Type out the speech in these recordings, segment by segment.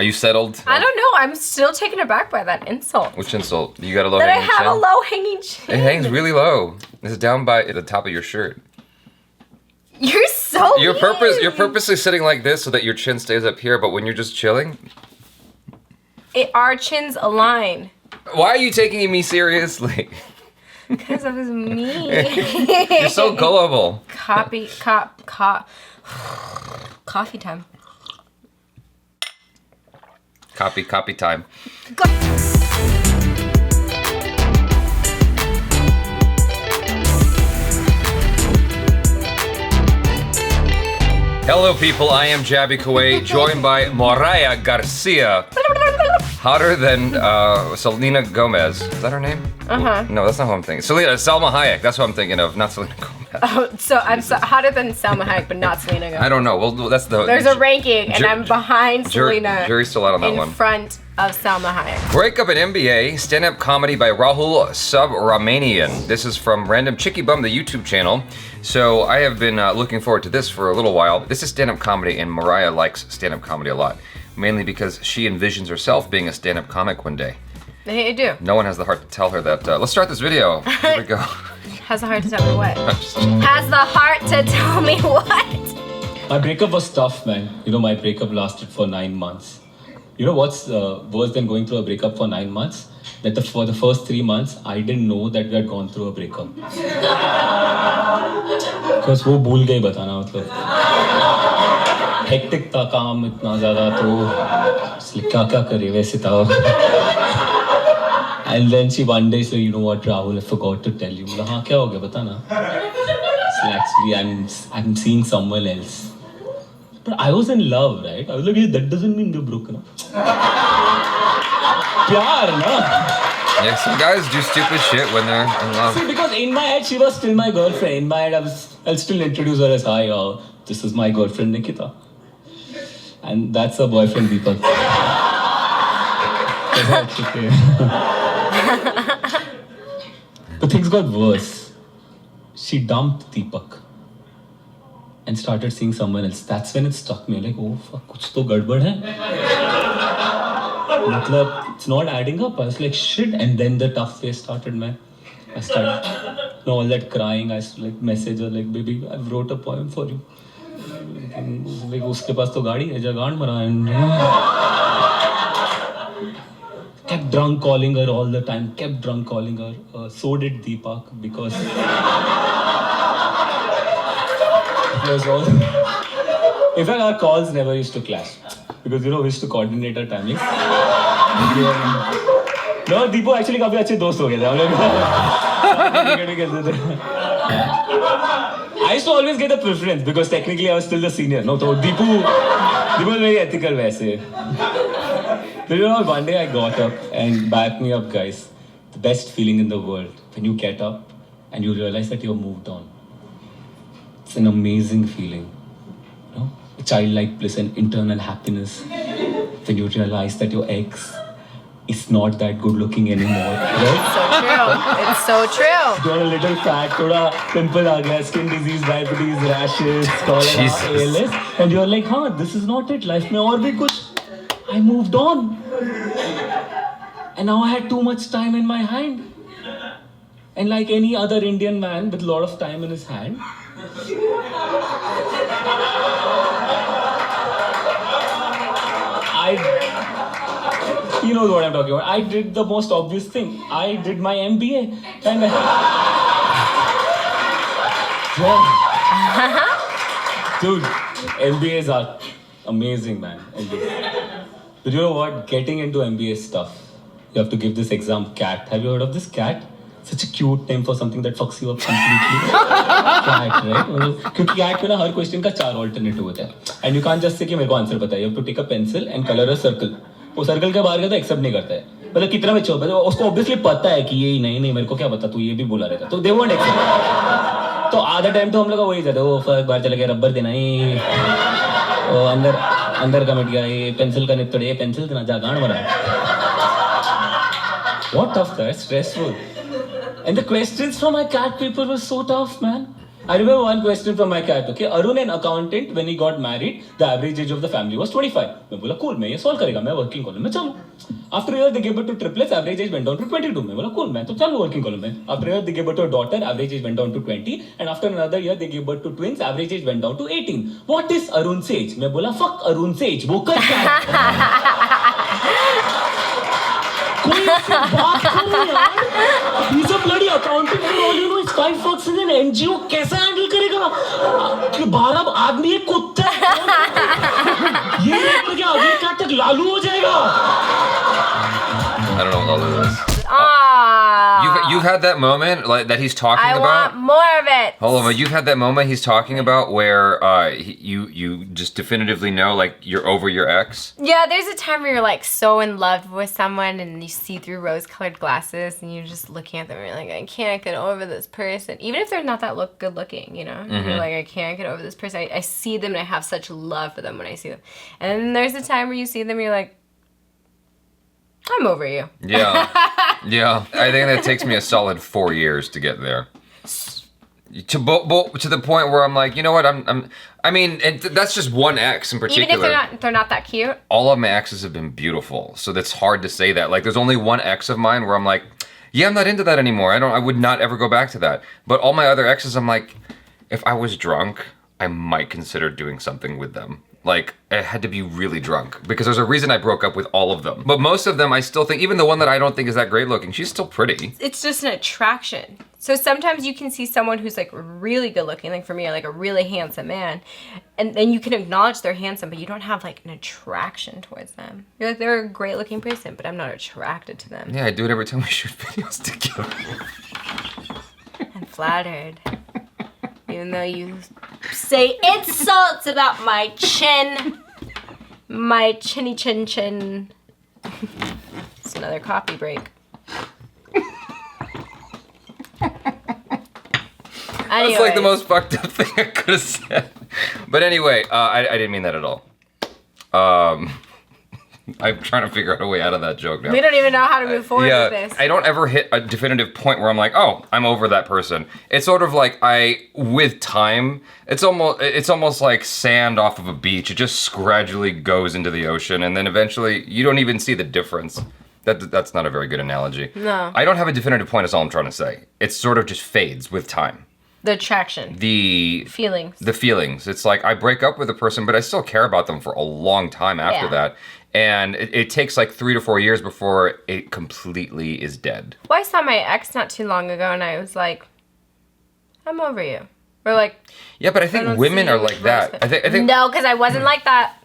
Are you settled? I don't know. I'm still taken aback by that insult. Which insult? You got a low That I hanging chin? have a low hanging chin. It hangs really low. It's down by the top of your shirt. You're so You're mean. purposely sitting like this so that your chin stays up here, but when you're just chilling... Our chins align. Why are you taking me seriously? Because I was mean. You're so gullible. Coffee time. Copy time. Go. Hello people, I am Jaby Koay, joined by MORIAH GARCIA. Hotter than Selena Gomez. Is that her name? Uh-huh. No, that's not who I'm thinking. Salma Hayek, that's what I'm thinking of, not Selena Gomez. Oh, so I'm hotter than Salma Hayek, but not Selena Gomez. I don't know. Well, that's the... There's a ranking, and I'm behind Selena. Jury's still out on that one. In front of Salma Hayek. Breakup at MBA, stand-up comedy by Rahul Subramanian. This is from Random Chickie Bum, the YouTube channel. So I have been looking forward to this for a little while. This is stand-up comedy, and MORIAH likes stand-up comedy a lot. Mainly because she envisions herself being a stand-up comic one day. They do. No one has the heart to tell her that. Let's start this video. Here we go. Has the heart to tell me what? Has the heart to tell me what? My breakup was tough, man. You know, my breakup lasted for 9 months. You know what's worse than going through a breakup for 9 months? That for the first 3 months, I didn't know that we had gone through a breakup. Because वो भूल गई बताना मतलब. Hectic था काम इतना ज़्यादा तो इसलिए क्या करे वैसे था. And then she one day said, you know what, Rahul, I forgot to tell you. बोला हाँ क्या हो गया बता ना. So actually, I'm seeing someone else. But I was in love, right? I was like, hey, that doesn't mean we're broken up. Pyar, na? Yeah, some guys do stupid shit when they're in love. See, because in my head, she was still my girlfriend. In my head, I'll still introduce her as, hi, this is my girlfriend, Nikita. And that's her boyfriend, Deepak. But things got worse. She dumped Deepak and started seeing someone else. That's when it struck me. Like, oh fuck, kuch to gadbad hai. Matlab, it's not adding up. I was like, shit. And then the tough phase started, man. I started, all that crying. I like message her like, baby, I wrote a poem for you. Like, उसके पास तो गाड़ी है, जगाड़ मरा. Kept drunk calling her all the time. Kept drunk calling her. So did Deepak because. In fact, our calls never used to clash because we used to coordinate our timings. No, Deepu actually काफी अच्छे दोस्त हो गए थे हम लोग. I used to always get the preference because technically I was still the senior. No, so Deepu was very ethical वैसे. So you know, one day I got up and back me up, guys. The best feeling in the world when you get up and you realize that you've moved on. It's an amazing feeling, you know, a childlike bliss and internal happiness when you realize that your ex is not that good looking anymore, right? It's so true. You're a little fat, thoda pimple aa gaya, skin disease, diabetes, rashes, cholera, ALS, and you're like, huh, this is not it. Life mein aur bhi kuch. I moved on. And now I had too much time in my hand. And like any other Indian man with a lot of time in his hand, you know what I'm talking about. I did the most obvious thing. I did my MBA. And dude, MBAs are amazing, man. But you know what? Getting into MBA stuff, you have to give this exam, CAT. Have you heard of this CAT? Such a cute name for something that fucks you up completely. CAT, right? Because CAT में ना हर question का 4 alternative होता है. And you can't just say कि मेरे को answer पता है. You have to take a pencil and color a circle. वो circle के बाहर का तो accept नहीं करता है. मतलब कितना भी छोटा है, उसको obviously पता है कि ये नहीं मेरे को क्या पता, तू ये भी बोला रहता. तो they won't accept. तो आधा time तो हम लोग का वही जाता है. वो fuck बाहर चला गया, रबर देना ही. अंदर का मिट गया, ये पेंसिल का निपट, ये पेंसिल देना जा गांड मरा. What tough, that stressful. And the questions from my CAT paper were so tough, man. I remember one question from my cat, okay? Arun, an accountant, when he got married, the average age of the family was 25. मैं बोला, cool, मैं ये solve करेगा, मैं working column में चलो. After a year, they gave birth to triplets, average age went down to 22. मैं बोला, cool, मैं तो चलो working column में. After a year, they gave birth to a daughter, average age went down to 20. And after another year, they gave birth to twins, average age went down to 18. What is Arun's age? मैं बोला, fuck Arun's age, वो कर क्या है? कोई ऐसी बात करो यार. He's a bloody accountant for all you know. His 5 bucks in an NGO कैसे handle करेगा? कि 12 आदमी एक कुत्ता है. ये करके अगले काट तक लालू हो जाएगा. I don't know what all this is. Ah. You've had that moment like that he's talking I about. want more of it. Hold on, but you've had that moment he's talking about where you just definitively know like you're over your ex. Yeah, there's a time where you're like so in love with someone and you see through rose-colored glasses and you're just looking at them and you're like, I can't get over this person. Even if they're not that good looking, you know? You're like, I can't get over this person. I see them and I have such love for them when I see them. And then there's a time where you see them and you're like, I'm over you. Yeah. Yeah. I think that takes me a solid 4 years to get there. To the point where I'm like, you know what? I mean, and that's just one ex in particular. Even if they're not that cute. All of my exes have been beautiful, so that's hard to say that. Like, there's only one ex of mine where I'm like, yeah, I'm not into that anymore. I would not ever go back to that. But all my other exes, I'm like, if I was drunk, I might consider doing something with them. Like, I had to be really drunk because there's a reason I broke up with all of them. But most of them, I still think, even the one that I don't think is that great looking, she's still pretty. It's just an attraction. So sometimes you can see someone who's like really good looking, like for me, like a really handsome man, and then you can acknowledge they're handsome, but you don't have like an attraction towards them. You're like, they're a great looking person, but I'm not attracted to them. Yeah, I do it every time we shoot videos together. I'm flattered. Even though you say insults about my chin. My chinny chin chin. It's another coffee break. That's like the most fucked up thing I could have said. But anyway, I didn't mean that at all. I'm trying to figure out a way out of that joke now. We don't even know how to move forward with this. I don't ever hit a definitive point where I'm like, oh, I'm over that person. It's sort of like with time, it's almost like sand off of a beach. It just gradually goes into the ocean, and then eventually you don't even see the difference. That's not a very good analogy. No. I don't have a definitive point, is all I'm trying to say. It sort of just fades with time. The attraction. The feelings. The feelings. It's like I break up with a person, but I still care about them for a long time after that. And it takes like 3 to 4 years before it completely is dead. Well, I saw my ex not too long ago and I was like, I'm over you. Or like... Yeah, but I think women are like that. I think no, because I wasn't like that.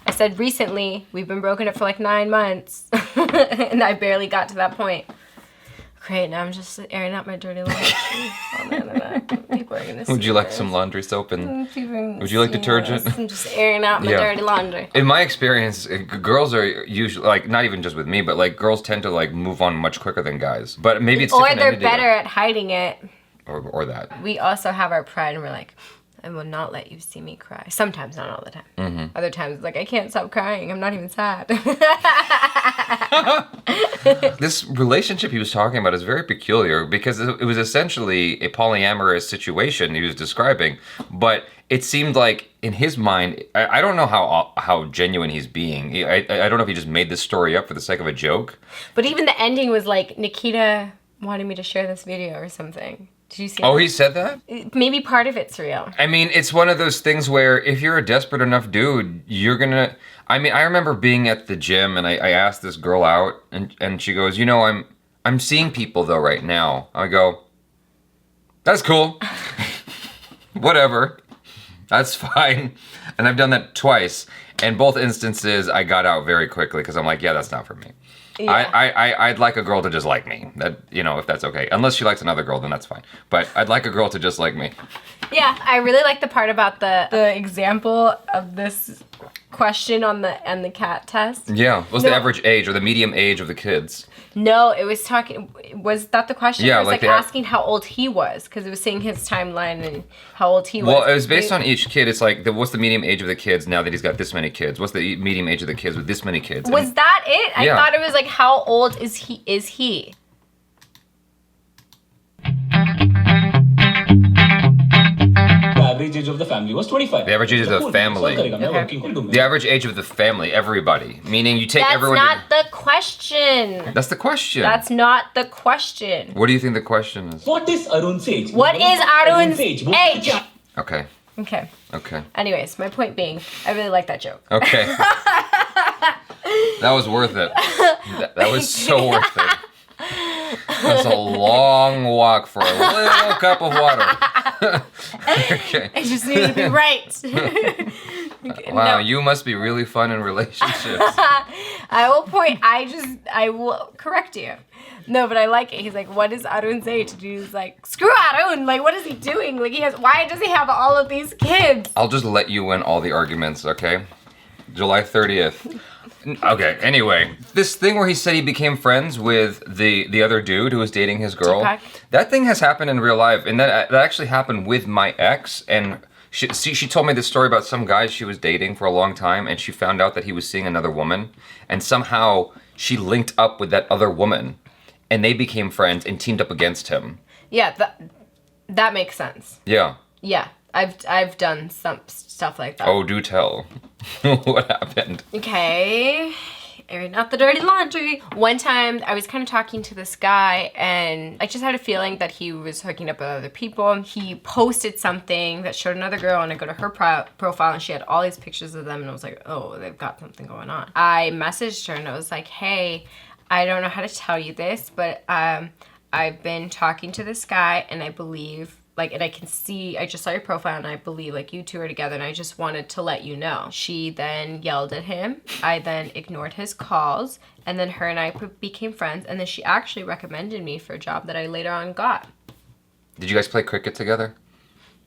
I said recently, we've been broken up for like 9 months. And I barely got to that point. Great, now I'm just airing out my dirty laundry on the internet. People are gonna see Would you like this. some laundry soap and would you like detergent? I'm just airing out my dirty laundry. In my experience, girls are usually like not even just with me, but like girls tend to like move on much quicker than guys. But maybe it's or they're better at hiding it. Or that. We also have our pride, and we're like, I will not let you see me cry. Sometimes, not all the time. Mm-hmm. Other times, like, I can't stop crying. I'm not even sad. This relationship he was talking about is very peculiar because it was essentially a polyamorous situation he was describing, but it seemed like in his mind, I don't know how genuine he's being. I don't know if he just made this story up for the sake of a joke. But even the ending was like, Nikita wanted me to share this video or something. Did you see that? Oh, he said that? Maybe part of it's real. I mean, it's one of those things where if you're a desperate enough dude, you're gonna... I mean, I remember being at the gym and I asked this girl out and she goes, you know, I'm seeing people though right now. I go, that's cool. Whatever. That's fine. And I've done that twice. And both instances, I got out very quickly because I'm like, yeah, that's not for me. Yeah. I'd like a girl to just like me. That, you know, if that's okay. Unless she likes another girl, then that's fine. But I'd like a girl to just like me. Yeah, I really like the part about the example of this question on the cat test. Yeah, what's the average age or the medium age of the kids? No, it was talking. Was that the question? Yeah, it was like asking how old he was because it was saying his timeline and how old he was. Well, it was based on each kid. It's like, what's the medium age of the kids now that he's got this many kids? What's the medium age of the kids with this many kids? Was that it? I thought it was like, how old is he? age of the family was 25. The average age of the family. The average age of the family, everybody. Meaning you take That's everyone. not the question. That's the question. That's not the question. What do you think the question is? What is Arun's age? What is Arun's age? Okay. Okay. Okay. Anyways, my point being, I really like that joke. Okay. That was worth it. That was so worth it. That's a long walk for a little cup of water. Okay. I just need to be right. Wow, No. you must be really fun in relationships. I will correct you. No, but I like it. He's like, what is Arun's age? And he's like, screw Arun. Like, what is he doing? Like, why does he have all of these kids? I'll just let you win all the arguments, okay? July 30th. Okay, anyway. This thing where he said he became friends with the other dude who was dating his girl. Tupac. That thing has happened in real life. And that actually happened with my ex. And she told me this story about some guy she was dating for a long time. And she found out that he was seeing another woman. And somehow she linked up with that other woman. And they became friends and teamed up against him. Yeah, that makes sense. Yeah. Yeah, I've done some stuff like that. Oh, do tell. What happened? Okay, airing out the dirty laundry. One time, I was kind of talking to this guy, and I just had a feeling that he was hooking up with other people. He posted something that showed another girl, and I go to her profile, and she had all these pictures of them, and I was like, oh, they've got something going on. I messaged her, and I was like, hey, I don't know how to tell you this, but I've been talking to this guy, and I believe, like, and I can see, I just saw your profile, and I believe, like, you two are together, and I just wanted to let you know. She then yelled at him. I then ignored his calls, and then her and I became friends, and then she actually recommended me for a job that I later on got. Did you guys play cricket together?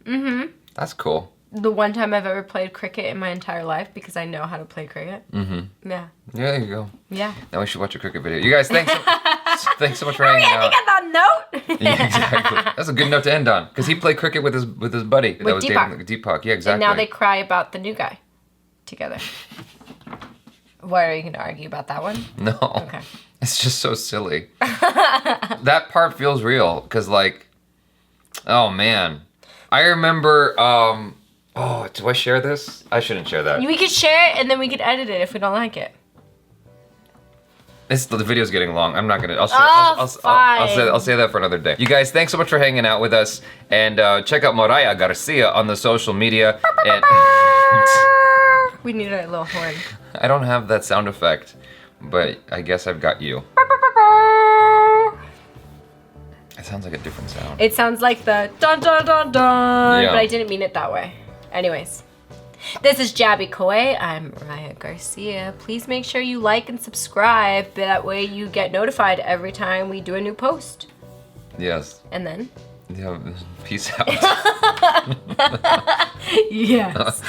Mm-hmm. That's cool. The one time I've ever played cricket in my entire life, because I know how to play cricket. Mm-hmm. Yeah. Yeah, there you go. Yeah. Now we should watch a cricket video. You guys, thanks so much for hanging out. Ending on that note. Yeah, exactly. That's a good note to end on. Because he played cricket with his buddy. That was Deepak. dating Deepak. Yeah, exactly. And now they cry about the new guy together. Why are you going to argue about that one? No. Okay. It's just so silly. That part feels real. Because, like, oh, man. I remember, oh, do I share this? I shouldn't share that. We could share it, and then we could edit it if we don't like it. The video's getting long. I'm not gonna. I'll say that for another day. You guys, thanks so much for hanging out with us, and check out MORIAH GARCIA on the social media. And We need a little horn. I don't have that sound effect, but I guess I've got you. It sounds like a different sound. It sounds like the dun dun dun dun, Yeah. but I didn't mean it that way. Anyways. This is Jaby Koay. I'm MORIAH GARCIA. Please make sure you like and subscribe. That way you get notified every time we do a new post. Yes. And then? Yeah. Peace out. Yes.